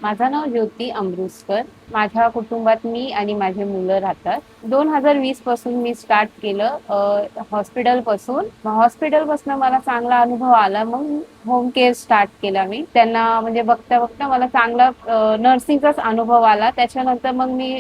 माझं नाव ज्योती अमृतकर. माझ्या कुटुंबात मी आणि माझे मुलं राहतात. 2020 पासून मी स्टार्ट केलं हॉस्पिटलपासून. हॉस्पिटलपासून मला चांगला अनुभव आला. मग होम केअर स्टार्ट केला मी. त्यांना म्हणजे बघता बघता मला चांगला नर्सिंगचाच अनुभव आला. त्याच्यानंतर मग मी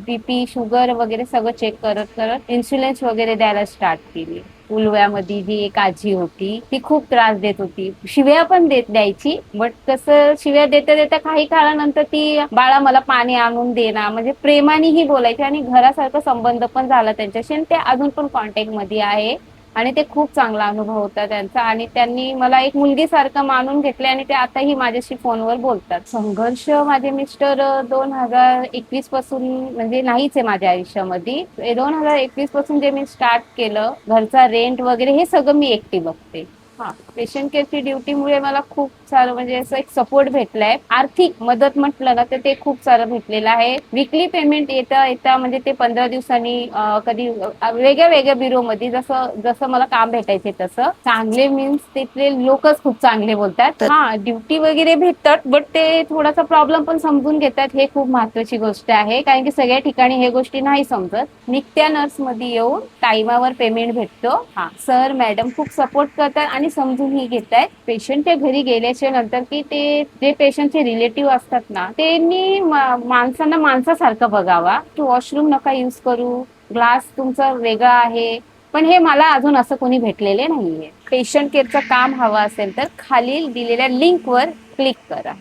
बीपी, शुगर वगैरे सगळं चेक करत करत इन्शुलन्स वगैरे द्यायला स्टार्ट केली. उलव्यामध्ये जी एक आजी होती ती खूप त्रास देत होती, शिव्या पण द्यायची. बट कसं शिव्या देता देता काही काळानंतर ती बाळा मला पाणी आणून दे ना, म्हणजे प्रेमानेही बोलायची आणि घरासारखा संबंध पण झाला त्यांच्याशी आणि ते अजून पण कॉन्टॅक्ट मध्ये आहे. आणि ते खूप चांगला अनुभव होता त्यांचा आणि त्यांनी मला एक मुलगी सारखं मानून घेतले आणि ते आताही माझ्याशी फोनवर बोलतात. संघर्ष माझे मिस्टर 2021 पासून म्हणजे नाहीच आहे माझ्या आयुष्यामध्ये. 2021 पासून जे मी स्टार्ट केलं, घरचा रेंट वगैरे हे सगळं मी एकटी बघते. हा, पेशंट केअरची ड्युटीमुळे मला खूप सारं म्हणजे असं एक सपोर्ट भेटलाय. आर्थिक मदत म्हटलं ना तर ते खूप सारं भेटलेलं आहे. विकली पेमेंट येता येता म्हणजे ते 15 दिवसांनी कधी वेगळ्या वेगळ्या ब्युरोमध्ये जसं जसं मला काम भेटायचे तसं चांगले मीन्स तिथले लोकच खूप चांगले बोलतात. तर हा, ड्युटी वगैरे भेटतात बट ते थोडासा प्रॉब्लेम पण समजून घेतात. हे खूप महत्वाची गोष्ट आहे कारण की सगळ्या ठिकाणी हे गोष्टी नाही समजत. नित्या नर्स मध्ये येऊन टाइमावर पेमेंट भेटतो. हा, सर मॅडम खूप सपोर्ट करतात आणि समजूनही घेतात. पेशंटच्या घरी गेल्याच्या नंतर की ते जे पेशंटचे रिलेटिव्ह असतात ना, त्यांनी माणसांना माणसासारखं बघावा. वॉशरूम नका यूज करू, ग्लास तुमचा वेगळा आहे. पण हे मला अजून असं कोणी भेटलेले नाहीये. पेशंट केअरचं काम हवं असेल तर खालील दिलेल्या लिंकवर क्लिक करा.